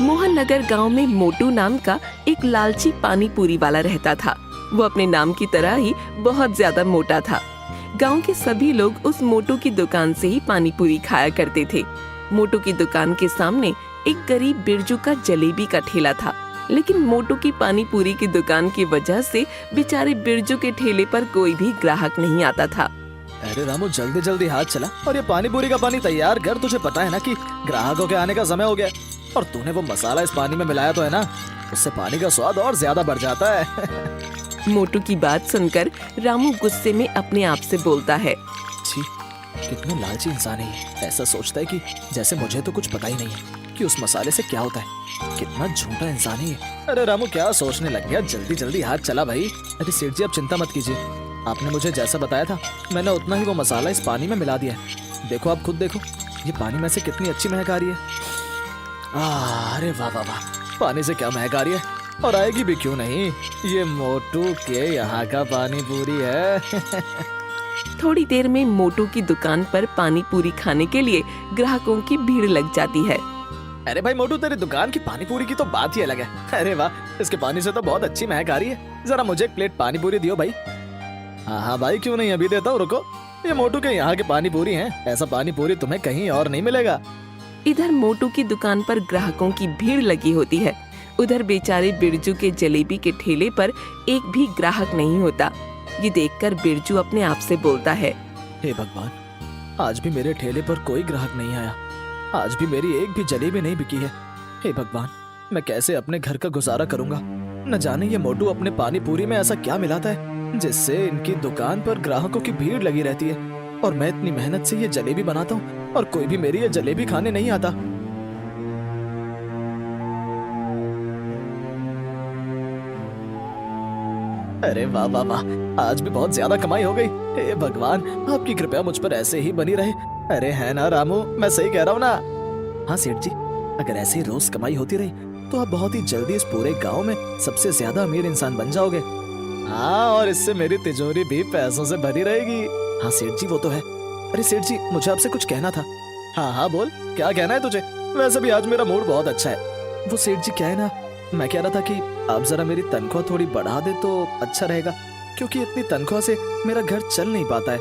मोहन नगर गांव में मोटू नाम का एक लालची पानी पूरी वाला रहता था। वो अपने नाम की तरह ही बहुत ज्यादा मोटा था। गांव के सभी लोग उस मोटू की दुकान से ही पानी पूरी खाया करते थे। मोटू की दुकान के सामने एक गरीब बिरजू का जलेबी का ठेला था, लेकिन मोटू की पानी पूरी की दुकान की वजह से बेचारे बिरजू के ठेले पर कोई भी ग्राहक नहीं आता था। अरे रामू, जल्दी जल्दी हाथ चला और ये पानी पूरी का पानी तैयार कर। तुझे पता है ना कि ग्राहकों के आने का समय हो गया, और तूने वो मसाला इस पानी में मिलाया तो है ना, उससे पानी का स्वाद और ज्यादा बढ़ जाता है। मोटू की बात सुनकर रामू गुस्से में अपने आप से बोलता है, छी, कितना लालची इंसान है ये। ऐसा सोचता है कि जैसे मुझे तो कुछ पता ही नहीं है कि उस मसाले से क्या होता है। कितना झूठा इंसान है ये। अरे रामू, क्या सोचने लग गया? जल्दी जल्दी हाथ चला भाई। अरे सेठ जी, आप चिंता मत कीजिए, आपने मुझे जैसा बताया था मैंने उतना ही वो मसाला इस पानी में मिला दिया है। देखो, आप खुद देखो, ये पानी में से कितनी अच्छी महक आ रही है। अरे वाह वाह वाह, पानी से क्या महक आ रही है, और आएगी भी क्यों नहीं। ये मोटू के यहाँ का पानी पूरी है। थोड़ी देर में मोटू की दुकान पर पानी पूरी खाने के लिए ग्राहकों की भीड़ लग जाती है। अरे भाई मोटू, तेरी दुकान की पानी पूरी की तो बात ही अलग है। अरे वाह, इसके पानी से तो बहुत अच्छी महक आ रही है। जरा मुझे एक प्लेट पानी पूरी दियो भाई। हाँ हाँ भाई, क्यों नहीं, अभी देता हूँ, रुको। ये मोटू के यहाँ के पानी पूरी हैं, ऐसा पानी पूरी तुम्हें कहीं और नहीं मिलेगा। इधर मोटू की दुकान पर ग्राहकों की भीड़ लगी होती है, उधर बेचारे बिरजू के जलेबी के ठेले पर एक भी ग्राहक नहीं होता। ये देखकर बिरजू अपने आप से बोलता है, हे भगवान, आज भी मेरे ठेले पर कोई ग्राहक नहीं आया, आज भी मेरी एक भी जलेबी नहीं बिकी है। हे भगवान, मैं कैसे अपने घर का गुजारा करूंगा। न जाने ये मोटू अपने पानी पूरी में ऐसा क्या मिलाता है जिससे इनकी दुकान पर ग्राहकों की भीड़ लगी रहती है, और मैं इतनी मेहनत से ये जलेबी बनाता हूँ और कोई भी मेरी ये जलेबी खाने नहीं आता। अरे वाह वाह वाह, आज भी बहुत ज्यादा कमाई हो गई। हे भगवान, आपकी कृपया मुझ पर ऐसे ही बनी रहे। अरे है ना रामू, मैं सही कह रहा हूँ ना? हाँ सेठ जी, अगर ऐसे ही रोज कमाई होती रही तो आप बहुत ही जल्दी इस पूरे गांव में सबसे ज्यादा अमीर इंसान बन जाओगे। हाँ, और इससे मेरी तिजोरी भी पैसों से भरी रहेगी। हाँ सेठ जी, वो तो है। अरे सेठ जी, मुझे आपसे कुछ कहना था। हाँ हाँ बोल, क्या कहना है तुझे? वैसे भी आज मेरा मूड बहुत अच्छा है। वो सेठ जी, क्या है ना, मैं कह रहा था कि आप जरा मेरी तनख्वाह थोड़ी बढ़ा दे तो अच्छा रहेगा, क्योंकि इतनी तनख्वाह से मेरा घर चल नहीं पाता है।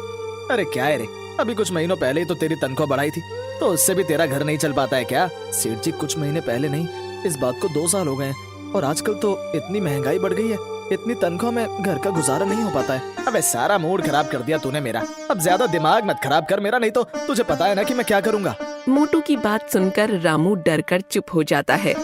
अरे क्या है रे, अभी कुछ महीनों पहले ही तो तेरी तनख्वाह बढ़ाई थी, तो उससे भी तेरा घर नहीं चल पाता है क्या? सेठ जी, कुछ महीने पहले नहीं, इस बात को 2 साल हो गए हैं, और आजकल तो इतनी महंगाई बढ़ गई है, इतनी तनख्वाह में घर का गुजारा नहीं हो पाता है। अबे सारा मूड खराब कर दिया तूने मेरा। अब ज्यादा दिमाग मत खराब कर मेरा, नहीं तो तुझे पता है ना कि मैं क्या करूंगा। मोटू की बात सुनकर रामू डर कर चुप हो जाता है।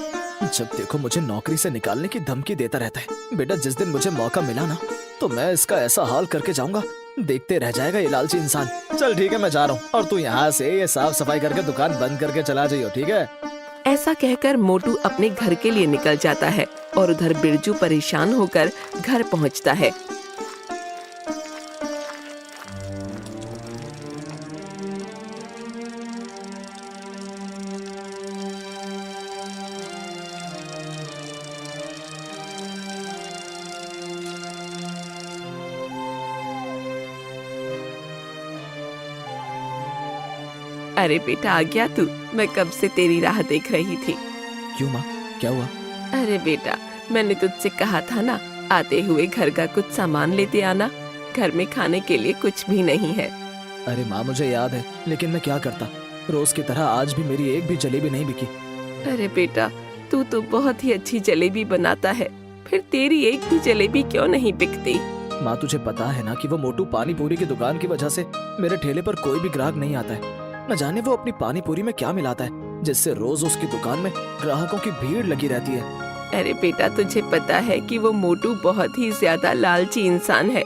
जब देखो मुझे नौकरी से निकालने की धमकी देता रहता है। बेटा, जिस दिन मुझे मौका मिला ना, तो मैं इसका ऐसा हाल करके जाऊंगा, देखते रह जाएगा ये लालची इंसान। चल ठीक है, मैं जा रहा हूँ, और तू यहाँ से ये साफ सफाई करके दुकान बंद करके चला जाइयो, ठीक है? ऐसा कहकर मोटू अपने घर के लिए निकल जाता है, और उधर बिरजू परेशान होकर घर पहुँचता है। अरे बेटा, आ गया तू? मैं कब से तेरी राह देख रही थी। क्यों माँ, क्या हुआ? अरे बेटा, मैंने तुझसे कहा था ना, आते हुए घर का कुछ सामान लेते आना। घर में खाने के लिए कुछ भी नहीं है। अरे माँ, मुझे याद है, लेकिन मैं क्या करता, रोज की तरह आज भी मेरी एक भी जलेबी नहीं बिकी। अरे बेटा, तू तो बहुत ही अच्छी जलेबी बनाता है, फिर तेरी एक भी जलेबी क्यों नहीं बिकती? माँ, तुझे पता है ना कि वो मोटू पानी पूरी की दुकान की वजह से मेरे ठेले पर कोई भी ग्राहक नहीं आता है। न जाने वो अपनी पानी पूरी में क्या मिलाता है जिससे रोज उसकी दुकान में ग्राहकों की भीड़ लगी रहती है। अरे बेटा, तुझे पता है कि वो मोटू बहुत ही ज्यादा लालची इंसान है।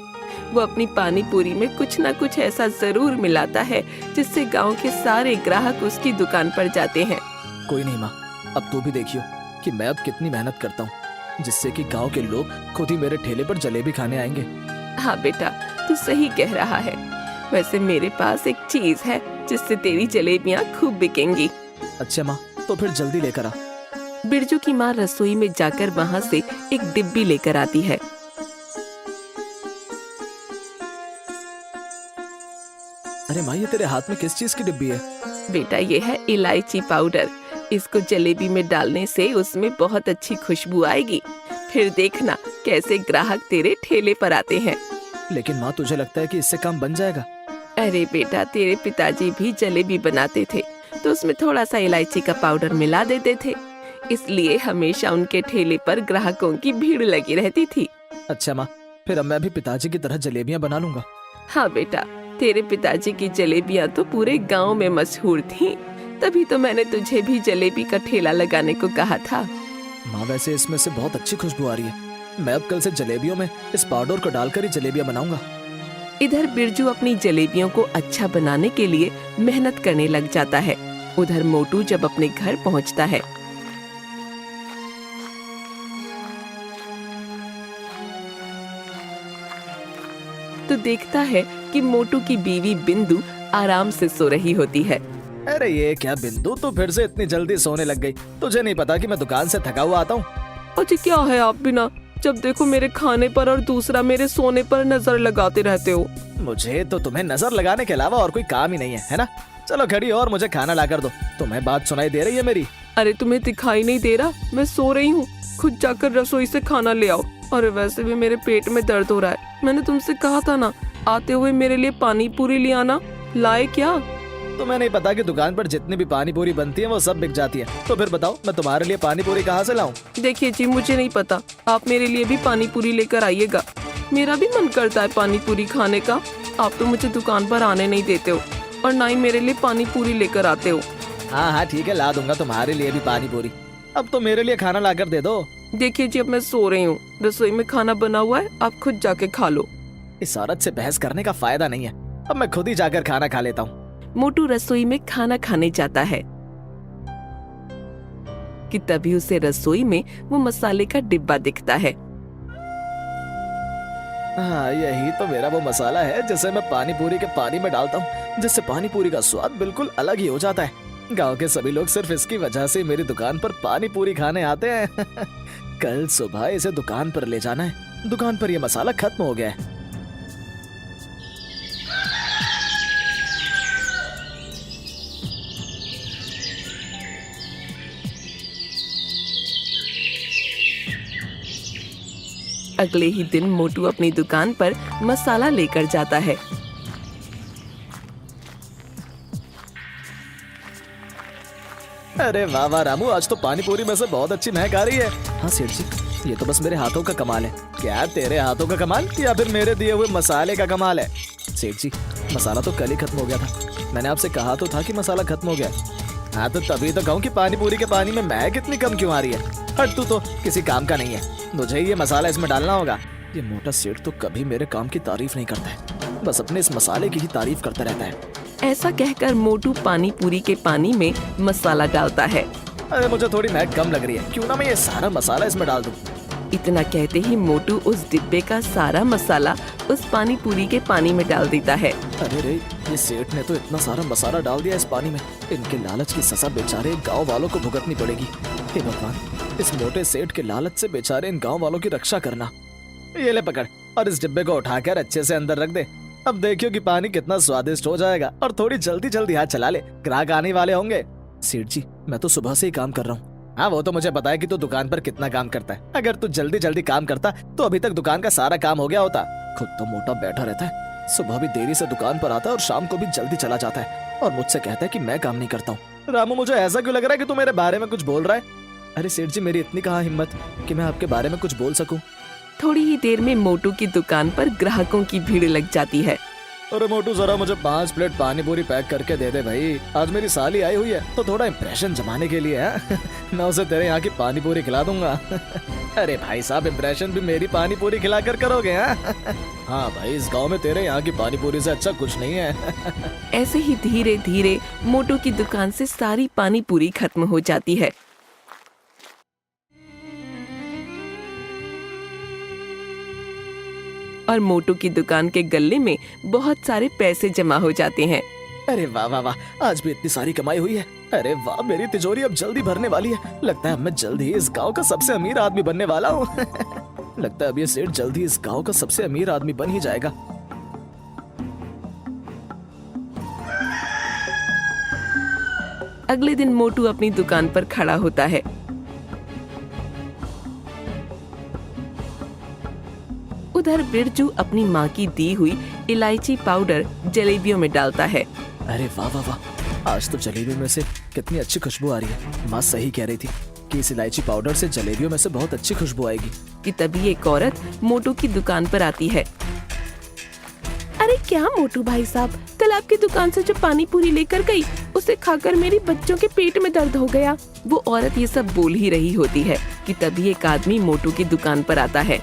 वो अपनी पानी पूरी में कुछ न कुछ ऐसा जरूर मिलाता है जिससे गांव के सारे ग्राहक उसकी दुकान पर जाते हैं। कोई नहीं माँ, अब तू भी देखियो कि मैं अब कितनी मेहनत करता हूँ, जिससे कि गांव के लोग खुद ही मेरे ठेले पर जलेबी खाने आएंगे। हाँ बेटा, तू सही कह रहा है। वैसे मेरे पास एक चीज है जिससे तेरी जलेबियाँ खूब बिकेंगी। अच्छा माँ, तो फिर जल्दी लेकर आ। बिरजू की माँ रसोई में जाकर वहाँ से एक डिब्बी लेकर आती है। अरे माँ, ये तेरे हाथ में किस चीज की डिब्बी है? बेटा, ये है इलायची पाउडर। इसको जलेबी में डालने से उसमें बहुत अच्छी खुशबू आएगी। फिर देखना कैसे ग्राहक तेरे ठेले पर आते हैं। लेकिन माँ, तुझे लगता है कि इससे काम बन जाएगा? अरे बेटा, तेरे पिताजी भी जलेबी बनाते थे तो उसमें थोड़ा सा इलायची का पाउडर मिला देते थे, इसलिए हमेशा उनके ठेले पर ग्राहकों की भीड़ लगी रहती थी। अच्छा माँ, फिर अब मैं भी पिताजी की तरह जलेबियाँ बना लूंगा। हाँ बेटा, तेरे पिताजी की जलेबियाँ तो पूरे गांव में मशहूर थीं, तभी तो मैंने तुझे भी जलेबी का ठेला लगाने को कहा था। माँ, वैसे इसमें से बहुत अच्छी खुशबू आ रही है। मैं अब कल से जलेबियों में इस पाउडर को डालकर ही जलेबियाँ बनाऊंगा। इधर बिरजू अपनी जलेबियों को अच्छा बनाने के लिए मेहनत करने लग जाता है। उधर मोटू जब अपने घर पहुंचता है तो देखता है कि मोटू की बीवी बिंदु आराम से सो रही होती है। अरे ये क्या बिंदु, तू फिर से इतनी जल्दी सोने लग गई? तुझे नहीं पता कि मैं दुकान से थका हुआ आता हूँ? अजी क्या है आप बिना जब देखो मेरे खाने पर और दूसरा मेरे सोने पर नजर लगाते रहते हो। मुझे तो तुम्हें नजर लगाने के अलावा और कोई काम ही नहीं है ना? चलो खड़ी हो और मुझे खाना ला कर दो। तुम्हें बात सुनाई दे रही है मेरी? अरे तुम्हें दिखाई नहीं दे रहा? मैं सो रही हूँ, खुद जाकर रसोई से खाना ले आओ। अरे वैसे भी मेरे पेट में दर्द हो रहा है। मैंने तुमसे कहा था ना आते हुए मेरे लिए पानी पूरी ले आना, लाए क्या? तुम्हें नहीं पता कि दुकान पर जितनी भी पानी पूरी बनती है वो सब बिक जाती है? तो फिर बताओ मैं तुम्हारे लिए पानी पूरी कहाँ से लाऊं? देखिए जी, मुझे नहीं पता, आप मेरे लिए भी पानी पूरी लेकर आइएगा। मेरा भी मन करता है पानी पूरी खाने का। आप तो मुझे दुकान पर आने नहीं देते हो और ना ही मेरे लिए पानी पूरी लेकर आते हो। हाँ हाँ ठीक है, ला दूंगा तुम्हारे लिए भी पानी पूरी। अब तो मेरे लिए खाना ला कर दे दो। देखिए जी, अब मैं सो रही हूँ, रसोई में खाना बना हुआ है, आप खुद जाके खा लो। इस औरत से बहस करने का फायदा नहीं है, अब मैं खुद ही जाकर खाना खा लेता हूँ। मोटू रसोई में खाना खाने जाता है कि तभी उसे रसोई में वो मसाले का डिब्बा दिखता है। हाँ, यही तो मेरा वो मसाला है जिसे मैं पानी पूरी के पानी में डालता हूँ, जिससे पानी पूरी का स्वाद बिल्कुल अलग ही हो जाता है। गांव के सभी लोग सिर्फ इसकी वजह से मेरी दुकान पर पानी पूरी खाने आते हैं। कल सुबह इसे दुकान पर ले जाना है। दुकान पर ये मसाला खत्म हो गया है। अगले ही दिन मोटू अपनी दुकान पर मसाला लेकर जाता है। अरे वाह वाह रामू, आज तो पानी पूरी में से बहुत अच्छी महक आ रही है। हाँ सेठ जी, ये तो बस मेरे हाथों का कमाल है। क्या तेरे हाथों का कमाल या फिर मेरे दिए हुए मसाले का कमाल है? सेठ जी, मसाला तो कल ही खत्म हो गया था। मैंने आपसे कहा तो था कि मसाला खत्म हो गया। हाँ तो तभी तो कहूँ कि पानी पूरी के पानी में महक इतनी कम क्यों आ रही है? हट, तू तो किसी काम का नहीं है, मुझे ये मसाला इसमें डालना होगा। ये मोटा सेठ तो कभी मेरे काम की तारीफ नहीं करता है, बस अपने इस मसाले की ही तारीफ करता रहता है। ऐसा कहकर मोटू पानी पूरी के पानी में मसाला डालता है। अरे मुझे थोड़ी महक कम लग रही है, क्यों ना मैं ये सारा मसाला इसमें डाल दूं? इतना कहते ही मोटू उस डिब्बे का सारा मसाला उस पानी पूरी के पानी में डाल देता है। अरे रे, ये सेठ ने तो इतना सारा मसाला डाल दिया इस पानी में। इनके लालच की सजा बेचारे गांव वालों को भुगतनी पड़ेगी। हे भगवान, इस मोटे सेठ के लालच से बेचारे इन गांव वालों की रक्षा करना। ये ले पकड़ और इस डिब्बे को उठाकर अच्छे से अंदर रख दे। अब देखियो कि पानी कितना स्वादिष्ट हो जाएगा। और थोड़ी जल्दी जल्दी हाथ चला ले, ग्राहक आने वाले होंगे। सेठ जी, मैं तो सुबह से ही काम कर रहा हूँ। हाँ वो तो मुझे पता है कि तू दुकान पर कितना काम करता है। अगर तू जल्दी जल्दी काम करता तो अभी तक दुकान का सारा काम हो गया होता। खुद तो मोटा बैठा रहता है, सुबह भी देरी से दुकान पर आता है और शाम को भी जल्दी चला जाता है और मुझसे कहता है कि मैं काम नहीं करता हूँ। रामू, मुझे ऐसा क्यों लग रहा है कि तू मेरे बारे में कुछ बोल रहा है? अरे सेठ जी, मेरी इतनी कहाँ हिम्मत कि मैं आपके बारे में कुछ बोल सकूं। थोड़ी ही देर में मोटू की दुकान पर ग्राहकों की भीड़ लग जाती है। अरे मोटू, जरा मुझे 5 प्लेट पानी पूरी पैक करके दे दे भाई। आज मेरी साली आई हुई है तो थोड़ा इम्प्रेशन जमाने के लिए है। मैं उसे तेरे यहाँ की पानी पूरी खिला दूंगा। अरे भाई साहब, इम्प्रेशन भी मेरी पानी पूरी खिला कर करोगे? हाँ भाई, इस गांव में तेरे यहाँ की पानी पूरी से अच्छा कुछ नहीं है। ऐसे ही धीरे धीरे मोटू की दुकान से सारी पानी पूरी खत्म हो जाती है। और मोटू की दुकान के गल्ले में बहुत सारे पैसे जमा हो जाते हैं। अरे वाह वाह वाह, आज भी इतनी सारी कमाई हुई है। अरे वाह, मेरी तिजोरी अब जल्दी भरने वाली है। लगता है अब मैं जल्द ही इस गांव का सबसे अमीर आदमी बनने वाला हूँ। लगता है अब ये सेठ जल्द ही इस गांव का सबसे अमीर आदमी बन ही जाएगा। अगले दिन मोटू अपनी दुकान पर खड़ा होता है। उधर बिरजू अपनी माँ की दी हुई इलायची पाउडर जलेबियों में डालता है। अरे वाह वाह वाह, आज तो जलेबियों में से कितनी अच्छी खुशबू आ रही है। माँ सही कह रही थी कि इस इलायची पाउडर से जलेबियों में से बहुत अच्छी खुशबू आएगी। कि तभी एक औरत मोटू की दुकान पर आती है। अरे क्या मोटू भाई साहब, कल आपकी दुकान से जो पानी पूरी लेकर गई उसे खाकर मेरी बच्चों के पेट में दर्द हो गया। वो औरत ये सब बोल ही रही होती है कि तभी एक आदमी मोटू की दुकान पर आता है।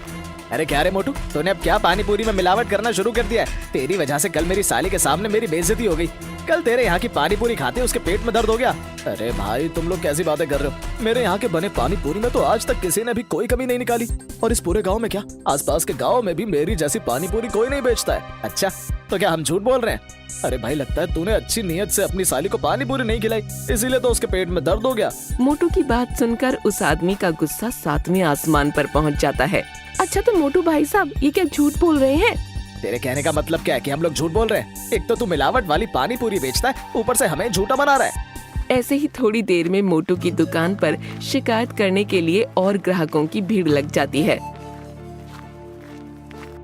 अरे क्या रे मोटू, तूने अब क्या पानी पूरी में मिलावट करना शुरू कर दिया है? तेरी वजह से कल मेरी साली के सामने मेरी बेइज्जती हो गई। कल तेरे यहाँ की पानी पूरी खाते उसके पेट में दर्द हो गया। अरे भाई तुम लोग कैसी बातें कर रहे हो? मेरे यहाँ के बने पानी पूरी में तो आज तक किसी ने भी कोई कमी नहीं निकाली। और इस पूरे गांव में क्या, आसपास के गांव में भी मेरी जैसी पानी पूरी कोई नहीं बेचता है। अच्छा, तो क्या हम झूठ बोल रहे हैं? अरे भाई लगता है तूने अच्छी नीयत से अपनी साली को पानी पूरी नहीं खिलाई, इसीलिए तो उसके पेट में दर्द हो गया। मोटू की बात सुनकर उस आदमी का गुस्सा 7वें आसमान पर पहुँच जाता है। अच्छा तो मोटू भाई साहब, ये क्या झूठ बोल रहे हैं? तेरे कहने का मतलब क्या है कि हम लोग झूठ बोल रहे हैं? एक तो तू मिलावट वाली पानी पूरी बेचता है, ऊपर से हमें झूठा बना रहा है। ऐसे ही थोड़ी देर में मोटू की दुकान पर शिकायत करने के लिए और ग्राहकों की भीड़ लग जाती है।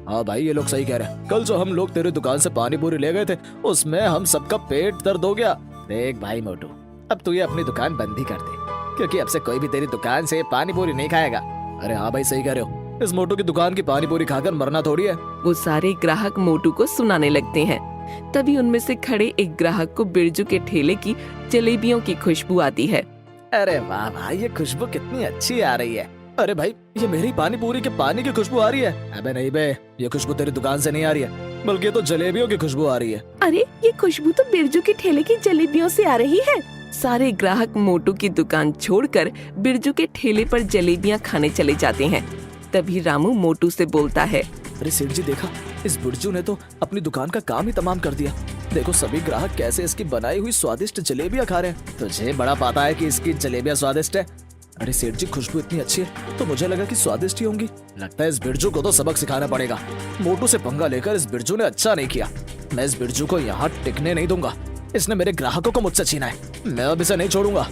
हाँ भाई ये लोग सही कह रहे हैं। कल जो हम लोग तेरी दुकान से पानी पूरी ले गए थे उसमें हम सबका पेट दर्द हो गया। देख भाई मोटू, अब तू ये अपनी दुकान बंद ही कर दे, क्योंकि अब से कोई भी तेरी दुकान से पानी पूरी नहीं खाएगा। अरे हाँ भाई सही कह रहे हो, इस मोटू की दुकान की पानी पूरी खाकर मरना थोड़ी है। वो सारे ग्राहक मोटू को सुनाने लगते हैं। तभी उनमें से खड़े एक ग्राहक को बिरजू के ठेले की जलेबियों की खुशबू आती है। अरे वाह भाई, ये खुशबू कितनी अच्छी आ रही है। अरे भाई ये मेरी पानी पूरी के पानी की खुशबू आ रही है। अबे नहीं बे, ये खुशबू तेरी दुकान से नहीं आ रही है, बल्कि ये तो जलेबियों की खुशबू आ रही है। अरे ये खुशबू तो बिरजू के ठेले की जलेबियों से आ रही है। सारे ग्राहक मोटू की दुकान छोड़कर बिरजू के ठेले पर जलेबियां खाने चले जाते हैं। तभी रामू मोटू से बोलता है। अरे सेठ जी देखा, इस बिरजू ने तो अपनी दुकान का काम ही तमाम कर दिया। देखो सभी ग्राहक कैसे इसकी बनाई हुई स्वादिष्ट जलेबियां खा रहे हैं। तुझे बड़ा पता है कि इसकी जलेबियां स्वादिष्ट है। अरे सेठ जी खुशबू इतनी अच्छी है तो मुझे लगा कि स्वादिष्ट ही होंगी। लगता है इस बिरजू को तो सबक सिखाना पड़ेगा। मोटू से पंगा लेकर इस बिरजू ने अच्छा नहीं किया। मैं इस बिरजू को यहाँ टिकने नहीं दूंगा। इसने मेरे ग्राहकों को मुझसे छीना है, मैं अब इसे नहीं छोड़ूंगा।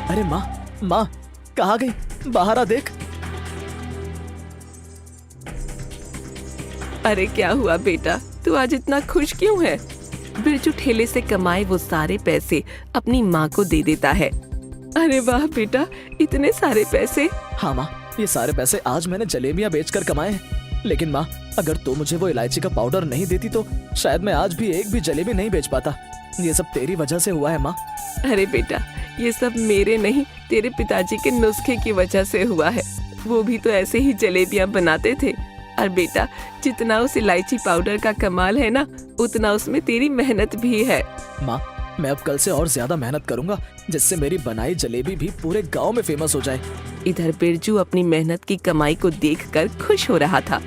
अरे माँ, माँ कहाँ गई? बाहर आ देख। अरे क्या हुआ बेटा, तू आज इतना खुश क्यों है? बिरजू ठेले से कमाए वो सारे पैसे अपनी माँ को दे देता है। अरे वाह बेटा, इतने सारे पैसे। हाँ माँ, ये सारे पैसे आज मैंने जलेबियाँ बेचकर कमाए हैं। लेकिन माँ, अगर तू मुझे वो इलायची का पाउडर नहीं देती तो शायद मैं आज भी एक भी जलेबी नहीं बेच पाता। ये सब तेरी वजह से हुआ है माँ। अरे बेटा, ये सब मेरे नहीं तेरे पिताजी के नुस्खे की वजह से हुआ है। वो भी तो ऐसे ही जलेबियां बनाते थे। और बेटा, जितना उस इलायची पाउडर का कमाल है ना, उतना उसमें तेरी मेहनत भी है। माँ, मैं अब कल से और ज्यादा मेहनत करूंगा, जिससे मेरी बनाई जलेबी भी पूरे गांव में फेमस हो जाए। इधर बिरजू अपनी मेहनत की कमाई को देखकर खुश हो रहा था,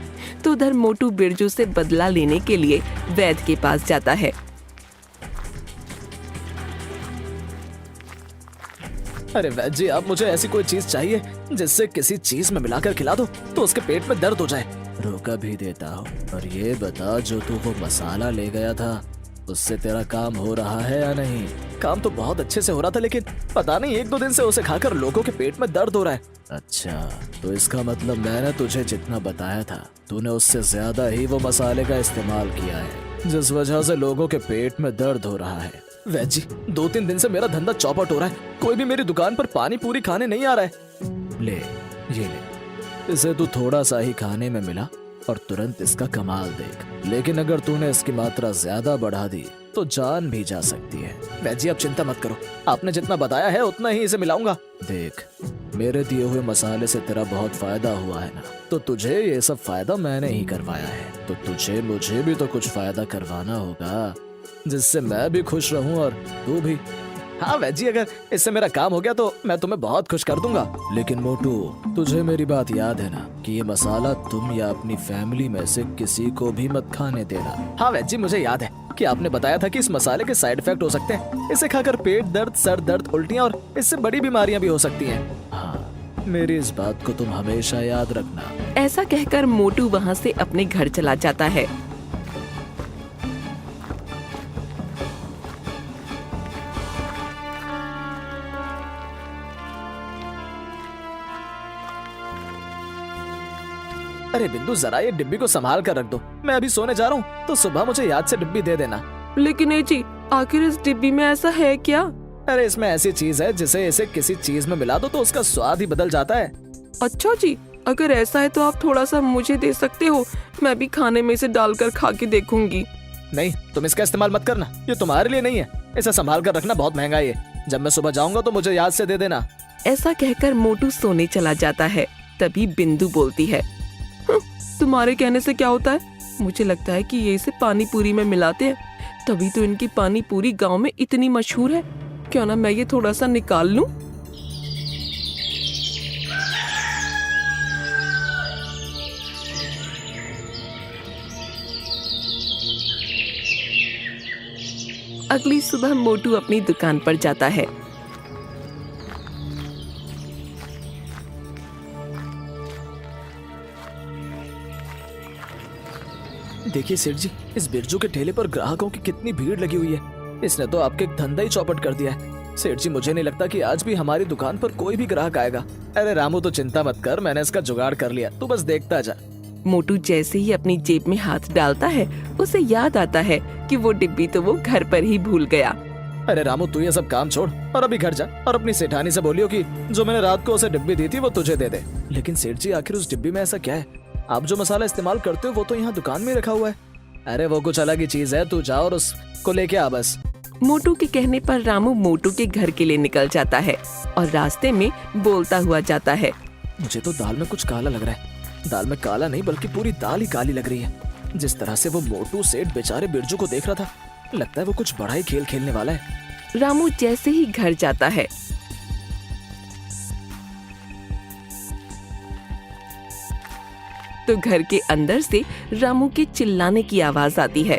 तो उधर मोटू बिरजू से बदला लेने के लिए वैद्य के पास जाता है। अरे वैद्य जी, आप मुझे ऐसी कोई चीज चाहिए जिससे किसी चीज में मिलाकर खिला दो तो उसके पेट में दर्द हो जाए। रोका भी देता हूँ। और ये बता, जो तू वो मसाला ले गया था उससे तेरा काम हो रहा है या नहीं? काम तो बहुत अच्छे से हो रहा था, लेकिन पता नहीं 1-2 दिन से उसे खाकर लोगों के पेट में दर्द हो रहा है। अच्छा, तो इसका मतलब मैंने तुझे जितना बताया था तूने उससे ज्यादा ही वो मसाले का इस्तेमाल किया है, जिस वजह से लोगों के पेट में दर्द हो रहा है। वैद्य जी, 2-3 दिन से मेरा धंधा चौपट हो रहा है, कोई भी मेरी दुकान पर पानी पूरी खाने नहीं आ रहा है। ले, ये ले, इसे तू थोड़ा सा ही खाने में मिला और तुरंत इसका कमाल देख। लेकिन अगर तूने इसकी मात्रा ज्यादा बढ़ा दी तो जान भी जा सकती है। वैद्य जी, आप चिंता मत करो, आपने जितना बताया है उतना ही इसे मिलाऊंगा। देख, मेरे दिए हुए मसाले से तेरा बहुत फायदा हुआ है ना, तो तुझे ये सब फायदा मैंने ही करवाया है, तो तुझे मुझे भी तो कुछ फायदा करवाना होगा, जिससे मैं भी खुश रहूं और तू भी। हाँ वैद्य जी, अगर इससे मेरा काम हो गया तो मैं तुम्हें बहुत खुश कर दूंगा। लेकिन मोटू, तुझे मेरी बात याद है ना कि ये मसाला तुम या अपनी फैमिली में से किसी को भी मत खाने देना। हाँ वैद्य जी, मुझे याद है कि आपने बताया था कि इस मसाले के साइड इफेक्ट हो सकते हैं। इसे खाकर पेट दर्द, सर दर्द, उल्टियाँ और इससे बड़ी बीमारियां भी हो सकती हैं। हाँ, मेरी इस बात को तुम हमेशा याद रखना। ऐसा कहकर मोटू वहाँ से अपने घर चला जाता है। अरे बिंदु, जरा ये डिब्बी को संभाल कर रख दो, मैं अभी सोने जा रहा हूँ, तो सुबह मुझे याद से डिब्बी दे देना। लेकिन ए जी, आखिर इस डिब्बी में ऐसा है क्या? अरे इसमें ऐसी चीज है जिसे इसे किसी चीज में मिला दो तो उसका स्वाद ही बदल जाता है। अच्छा जी, अगर ऐसा है तो आप थोड़ा सा मुझे दे सकते हो, मैं भी खाने में इसे डालकर खा के देखूंगी। नहीं, तुम इसका इस्तेमाल मत करना, ये तुम्हारे लिए नहीं है, इसे संभाल कर रखना बहुत महंगा है। जब मैं सुबह जाऊंगा तो मुझे याद से दे देना। ऐसा कहकर मोटू सोने चला जाता है। तभी बिंदु बोलती है, तुम्हारे कहने से क्या होता है? मुझे लगता है कि ये इसे पानी पूरी में मिलाते हैं, तभी तो इनकी पानी पूरी गांव में इतनी मशहूर है। क्यों ना मैं ये थोड़ा सा निकाल लूं? अगली सुबह मोटू अपनी दुकान पर जाता है। देखिए सेठ जी, इस बिरजू के ठेले पर ग्राहकों की कितनी भीड़ लगी हुई है। इसने तो आपके धंधा ही चौपट कर दिया है। सेठ जी, मुझे नहीं लगता कि आज भी हमारी दुकान पर कोई भी ग्राहक आएगा। अरे रामू, तो चिंता मत कर, मैंने इसका जुगाड़ कर लिया, तू बस देखता जा। मोटू जैसे ही अपनी जेब में हाथ डालता है, उसे याद आता है कि वो डिब्बी तो वो घर पर ही भूल गया। अरे रामू, तू ये सब काम छोड़ और अभी घर जा और अपनी सेठानी से बोलियो कि जो मैंने रात को उसे डिब्बी दी थी वो तुझे दे दे। लेकिन सेठ जी, आखिर उस डिब्बी में ऐसा क्या है? आप जो मसाला इस्तेमाल करते हो वो तो यहाँ दुकान में रखा हुआ है। अरे वो कुछ अलग ही चीज है, तू जा और उसको लेके आ बस। मोटू के कहने पर रामू मोटू के घर के लिए निकल जाता है और रास्ते में बोलता हुआ जाता है, मुझे तो दाल में कुछ काला लग रहा है। दाल में काला नहीं बल्कि पूरी दाल ही काली लग रही है। जिस तरह से वो मोटू सेठ बेचारे बिरजू को देख रहा था, लगता है वो कुछ बड़ा ही खेल खेलने वाला है। रामू जैसे ही घर जाता है, तो घर के अंदर से रामू के चिल्लाने की आवाज आती है।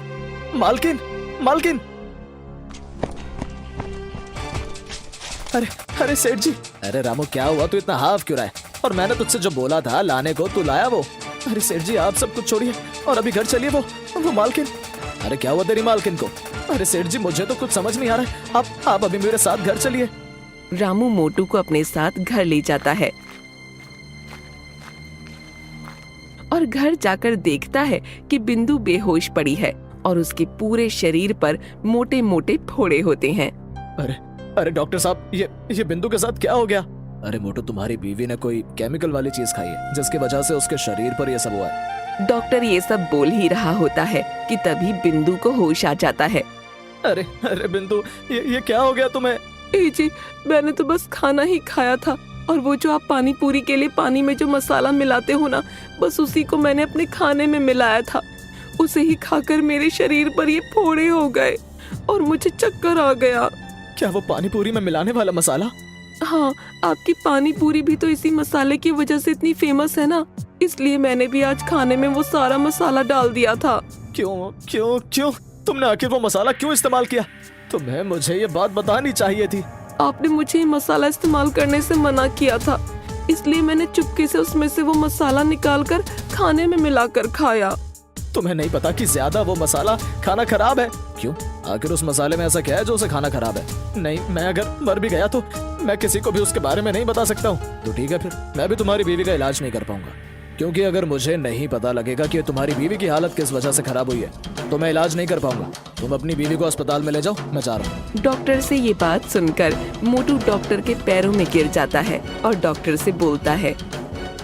मालकिन, मालकिन! अरे अरे सेठ जी! अरे रामू, क्या हुआ? तू इतना हाफ क्यों रहा है? और मैंने तुझसे जो बोला था लाने को, तू लाया वो? अरे सेठ जी, आप सब कुछ छोड़िए और अभी घर चलिए। वो मालकिन! अरे क्या हुआ तेरी मालकिन को? अरे सेठ जी, मुझे तो कुछ समझ नहीं आ रहा है। आप अभी मेरे साथ घर चलिए। रामू मोटू को अपने साथ घर ले जाता है और घर जाकर देखता है कि बिंदु बेहोश पड़ी है और उसके पूरे शरीर पर मोटे मोटे फोड़े होते हैं। अरे डॉक्टर साहब, ये बिंदु के साथ क्या हो गया? अरे मोटू, तुम्हारी बीवी ने कोई केमिकल वाली चीज खाई है जिसकी वजह से उसके शरीर पर यह सब हुआ है। डॉक्टर ये सब बोल ही रहा होता है कि तभी बिंदु को होश आ जाता है। अरे अरे बिंदु, ये क्या हो गया तुम्हें? ए जी, मैंने तो बस खाना ही खाया था और वो जो आप पानी पूरी के लिए पानी में जो मसाला मिलाते हो ना, बस उसी को मैंने अपने खाने में मिलाया था। उसे ही खाकर मेरे शरीर पर ये फोड़े हो गए और मुझे चक्कर आ गया। क्या वो पानी पूरी में मिलाने वाला मसाला? हाँ, आपकी पानी पूरी भी तो इसी मसाले की वजह से इतनी फेमस है ना, इसलिए मैंने भी आज खाने में वो सारा मसाला डाल दिया था। क्यों क्यों क्यों? तुमने आखिर वो मसाला क्यों इस्तेमाल किया? तुम्हें मुझे ये बात बतानी चाहिए थी। आपने मुझे ये मसाला इस्तेमाल करने से मना किया था, इसलिए मैंने चुपके से उसमें से वो मसाला निकालकर खाने में मिलाकर खाया। तुम्हें नहीं पता कि ज्यादा वो मसाला खाना खराब है? क्यों? आखिर उस मसाले में ऐसा क्या है जो उसे खाना खराब है? नहीं, मैं अगर मर भी गया तो मैं किसी को भी उसके बारे में नहीं बता सकता हूँ। तो ठीक है, फिर मैं भी तुम्हारी बीवी का इलाज नहीं कर पाऊंगा, क्योंकि अगर मुझे नहीं पता लगेगा कि तुम्हारी बीवी की हालत किस वजह से खराब हुई है तो मैं इलाज नहीं कर पाऊंगा। तुम अपनी बीवी को अस्पताल में ले जाओ, मैं जा रहा हूँ। डॉक्टर से ये बात सुनकर मोटू डॉक्टर के पैरों में गिर जाता है और डॉक्टर से बोलता है,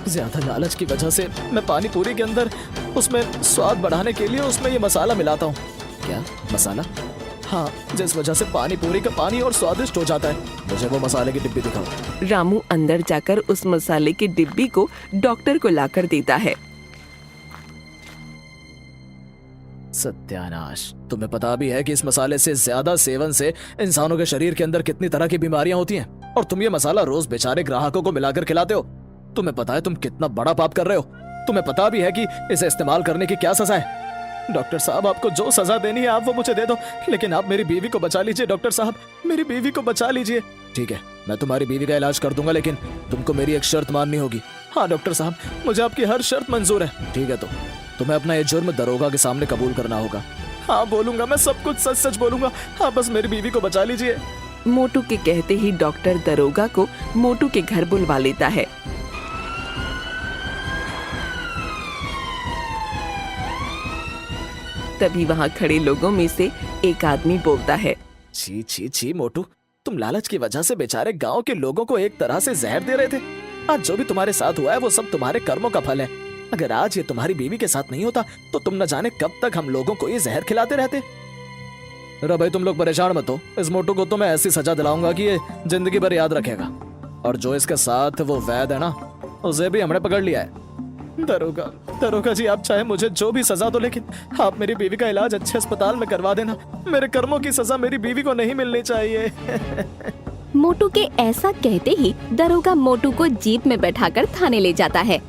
ज्यादा लालच की वजह से मैं पानी पूरी के अंदर उसमें स्वाद बढ़ाने के लिए उसमें ये मसाला मिलाता हूँ। क्या मसाला? हाँ, जिस वजह से पानी पूरी का पानी और स्वादिष्ट हो जाता है। मुझे वो मसाले की डिब्बी दिखाओ। रामू अंदर जाकर उस मसाले की डिब्बी को डॉक्टर को लाकर देता है। सत्यानाश! तुम्हें पता भी है कि इस मसाले से ज्यादा सेवन से इंसानों के शरीर के अंदर कितनी तरह की बीमारियां होती हैं, और तुम ये मसाला रोज बेचारे ग्राहकों को मिलाकर खिलाते हो। तुम्हें पता है तुम कितना बड़ा पाप कर रहे हो? तुम्हें पता भी है कि इसे इस्तेमाल करने की क्या सजा है? डॉक्टर साहब, आपको जो सजा देनी है आप वो मुझे दे दो, लेकिन आप मेरी बीवी को बचा लीजिए। डॉक्टर साहब, मेरी बीवी को बचा लीजिए। ठीक है, मैं तुम्हारी बीवी का इलाज कर दूंगा, लेकिन तुमको मेरी एक शर्त माननी होगी। हाँ डॉक्टर साहब, मुझे आपकी हर शर्त मंजूर है। ठीक है, तो तुम्हें अपना ये जुर्म दरोगा के सामने कबूल करना होगा। हाँ बोलूंगा, मैं सब कुछ सच सच बोलूंगा। हाँ बस मेरी बीवी को बचा लीजिए। मोटू के कहते ही डॉक्टर दरोगा को मोटू के घर बुलवा लेता है। तभी वहाँ खड़े लोगों में से एक आदमी बोलता है, छी छी छी मोटू, तुम लालच की वजह से बेचारे गांव के लोगों को एक तरह से जहर दे रहे थे। आज जो भी तुम्हारे साथ हुआ है वो सब तुम्हारे कर्मों का फल है। अगर आज ये तुम्हारी बीवी के साथ नहीं होता तो तुम न जाने कब तक हम लोगों को ये जहर खिलाते रहते। अरे भाई तुम लोग परेशान मत हो, इस मोटू को तो मैं ऐसी सजा दिलाऊंगा कि ये जिंदगी भर याद रखेगा। और जो इसके साथ वो वैद है ना, उसे भी हमने पकड़ लिया है। दरोगा दरोगा जी, आप चाहे मुझे जो भी सजा दो, लेकिन आप मेरी बीवी का इलाज अच्छे अस्पताल में करवा देना। मेरे कर्मों की सजा मेरी बीवी को नहीं मिलनी चाहिए। मोटू के ऐसा कहते ही दरोगा मोटू को जीप में बैठाकर थाने ले जाता है।